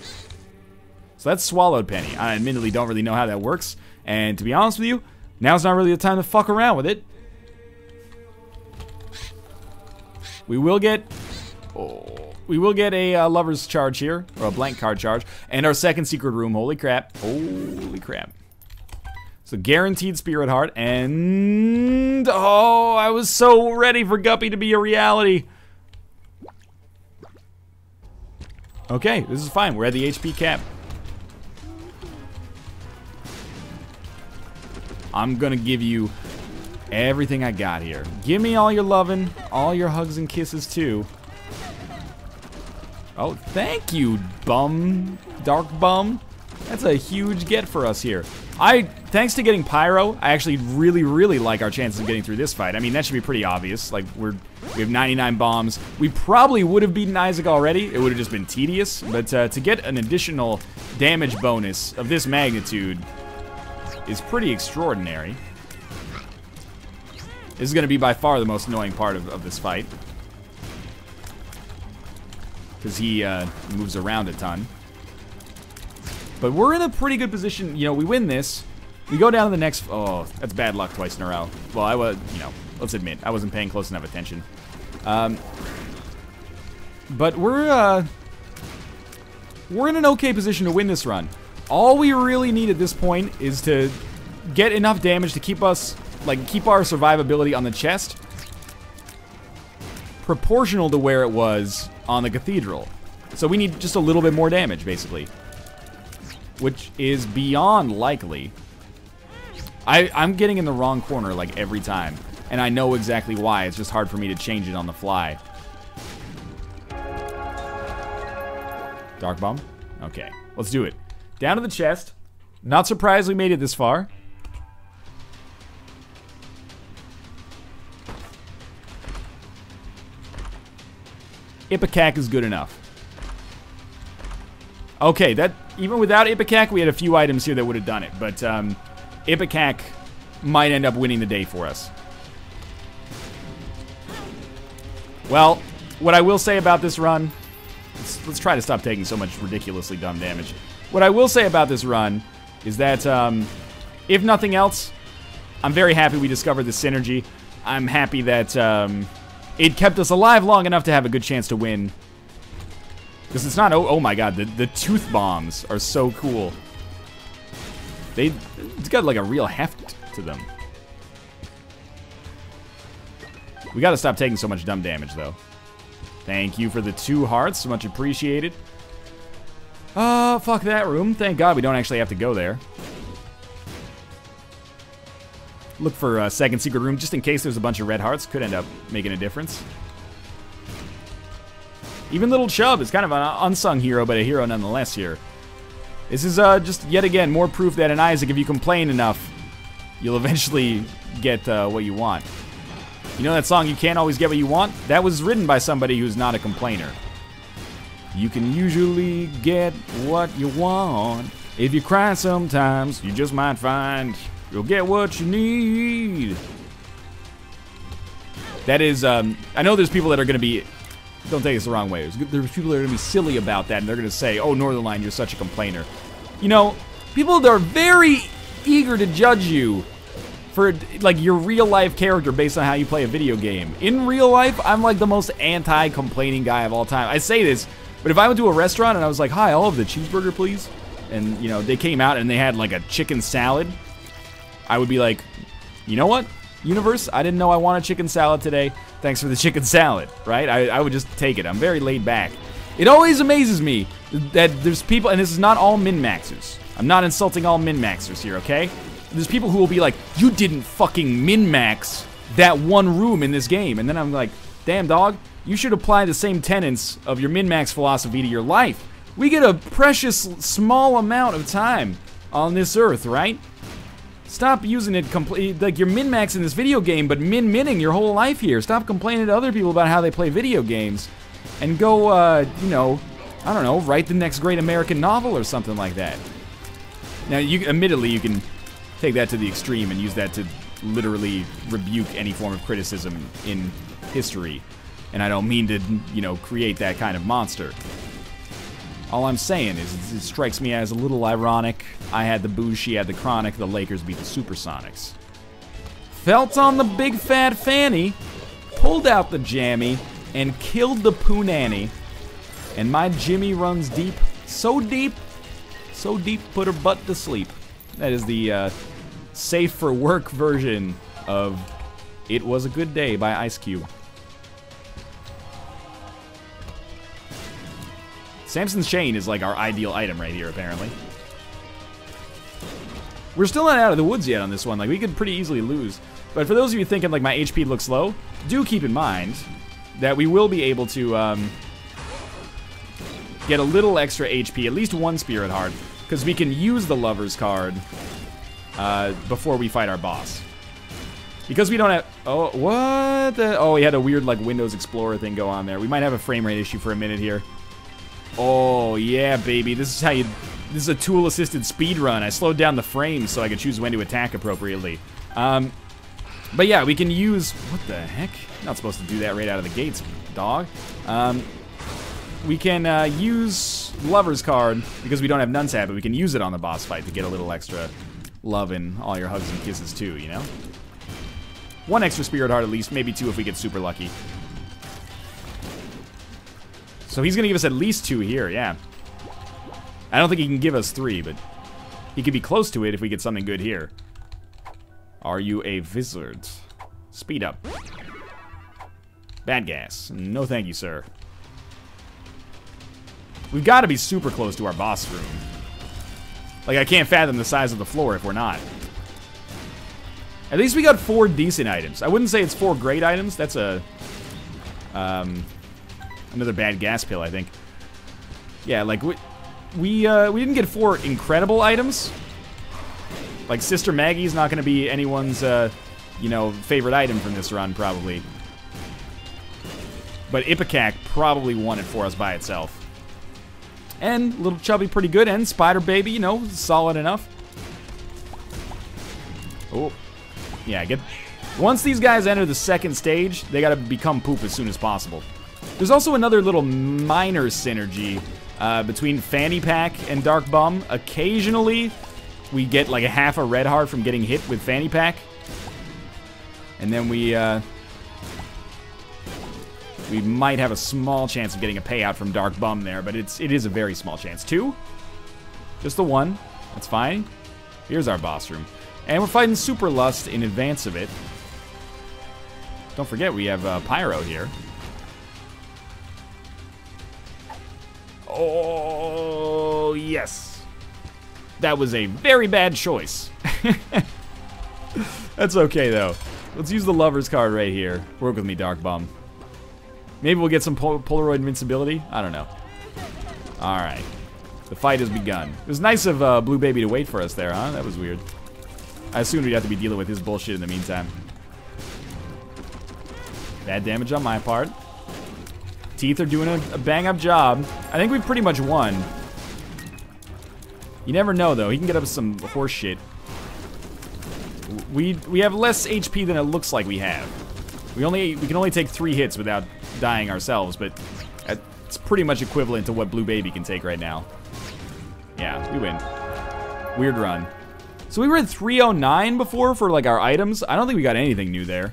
So that's Swallowed Penny. I admittedly don't really know how that works, and to be honest with you, now's not really the time to fuck around with it. We will get a lover's charge here, or a blank card charge, and our second secret room. Holy crap! Holy crap! So guaranteed spirit heart, and oh, I was so ready for Guppy to be a reality. Okay, this is fine. We're at the HP cap. I'm gonna give you everything I got here. Give me all your loving, all your hugs and kisses too. Oh, thank you, bum. Dark bum. That's a huge get for us here. Thanks to getting Pyro, I actually really like our chances of getting through this fight. I mean, that should be pretty obvious. Like, we have 99 bombs. We probably would have beaten Isaac already. It would have just been tedious. But to get an additional damage bonus of this magnitude is pretty extraordinary. This is going to be by far the most annoying part of this fight. Because he moves around a ton. But we're in a pretty good position. You know, we win this. We go down to the next... Oh, that's bad luck twice in a row. Well, I was, you know, let's admit, I wasn't paying close enough attention. But we're in an okay position to win this run. All we really need at this point is to get enough damage to keep us, like, keep our survivability on the chest proportional to where it was on the cathedral. So we need just a little bit more damage, basically. Which is beyond likely. I'm getting in the wrong corner, like, every time. And I know exactly why. It's just hard for me to change it on the fly. Dark Bomb? Okay, let's do it. Down to the chest. Not surprised we made it this far. Ipecac is good enough. Okay, that even without Ipecac, we had a few items here that would have done it. But Ipecac might end up winning the day for us. Well, what I will say about this run... Let's try to stop taking so much ridiculously dumb damage. What I will say about this run is that, if nothing else, I'm very happy we discovered the synergy. I'm happy that it kept us alive long enough to have a good chance to win. Because it's not... Oh my god, the tooth bombs are so cool. It's got like a real heft to them. We gotta stop taking so much dumb damage, though. Thank you for the 2 hearts. Much appreciated. Fuck that room. Thank God we don't actually have to go there. Look for a second secret room, just in case there's a bunch of red hearts. Could end up making a difference. Even Little Chub is kind of an unsung hero, but a hero nonetheless here. This is just, yet again, more proof that in Isaac, if you complain enough, you'll eventually get what you want. You know that song, You Can't Always Get What You Want? That was written by somebody who's not a complainer. You can usually get what you want. If you cry sometimes, you just might find you'll get what you need. That is, I know there's people that are going to be... Don't take this the wrong way. There's people that are going to be silly about that, and they're going to say, oh, Northernline, you're such a complainer. You know, people that are very eager to judge you for, like, your real-life character based on how you play a video game. In real life, I'm, like, the most anti-complaining guy of all time. I say this, but if I went to a restaurant and I was like, hi, I'll have the cheeseburger, please, and, you know, they came out and they had, like, a chicken salad, I would be like, you know what, universe? I didn't know I wanted chicken salad today. Thanks for the chicken salad, right? I would just take it. I'm very laid back. It always amazes me that there's people, and this is not all min-maxers. I'm not insulting all min-maxers here, okay? There's people who will be like, you didn't fucking min-max that one room in this game. And then I'm like, damn, dog, you should apply the same tenets of your min-max philosophy to your life. We get a precious small amount of time on this earth, right? Stop using it like you're min-maxing this video game, but min-minning your whole life here. Stop complaining to other people about how they play video games. And go, you know, I don't know, write the next great American novel or something like that. Now, admittedly, you can take that to the extreme and use that to literally rebuke any form of criticism in history. And I don't mean to, you know, create that kind of monster. All I'm saying is it strikes me as a little ironic. I had the booze, she had the chronic, the Lakers beat the Supersonics. Felt on the big fat fanny, pulled out the jammy, and killed the poonanny. And my Jimmy runs deep, so deep, put her butt to sleep. That is the safe for work version of It Was a Good Day by Ice Cube. Samson's chain is like our ideal item right here, apparently. We're still not out of the woods yet on this one. Like, we could pretty easily lose. But for those of you thinking, like, my HP looks low, do keep in mind that we will be able to get a little extra HP, at least one Spirit Heart, because we can use the Lover's card before we fight our boss. Because we don't have... Oh, what the... Oh, we had a weird, like, Windows Explorer thing go on there. We might have a frame rate issue for a minute here. Oh, yeah, baby. This is how you... This is a tool-assisted speed run. I slowed down the frames so I could choose when to attack appropriately. But yeah, we can use... What the heck? Not supposed to do that right out of the gates, dog. We can use Lover's card because we don't have Nunsab, but we can use it on the boss fight to get a little extra love and all your hugs and kisses too, you know? One extra Spirit Heart at least, maybe two if we get super lucky. So he's going to give us at least 2 here, yeah. I don't think he can give us 3, but he could be close to it if we get something good here. Are you a wizard? Speed up. Bad gas. No thank you, sir. We've got to be super close to our boss room. Like, I can't fathom the size of the floor if we're not. At least we got 4 decent items. I wouldn't say it's 4 great items. That's a... another bad gas pill, I think. Yeah, like, we didn't get 4 incredible items. Like, Sister Maggie's not going to be anyone's, you know, favorite item from this run, probably. But Ipecac probably won it for us by itself. And Little Chubby pretty good, and Spider Baby, you know, solid enough. Oh. Yeah, once these guys enter the second stage, they gotta become poop as soon as possible. There's also another little minor synergy between Fanny Pack and Dark Bum. Occasionally, we get like a half a red heart from getting hit with Fanny Pack. And then we might have a small chance of getting a payout from Dark Bum there, but it is a very small chance. 2? Just the 1. That's fine. Here's our boss room. And we're fighting Super Lust in advance of it. Don't forget, we have Pyro here. Oh, yes. That was a very bad choice. That's okay, though. Let's use the Lover's card right here. Work with me, Dark Bum. Maybe we'll get some Polaroid invincibility? I don't know. Alright. The fight has begun. It was nice of Blue Baby to wait for us there, huh? That was weird. I assumed we'd have to be dealing with his bullshit in the meantime. Bad damage on my part. Teeth are doing a bang-up job. I think we've pretty much won. You never know, though. He can get up some horse shit. We have less HP than it looks like we have. We can only take 3 hits without dying ourselves, but it's pretty much equivalent to what Blue Baby can take right now. Yeah, we win. Weird run. So we were at 309 before for like our items. I don't think we got anything new there.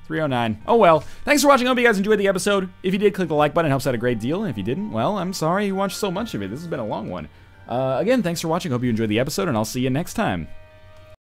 309. Oh well. Thanks for watching. I hope you guys enjoyed the episode. If you did, click the like button. It helps out a great deal. And if you didn't, well, I'm sorry you watched so much of it. This has been a long one. Again, thanks for watching. Hope you enjoyed the episode, and I'll see you next time.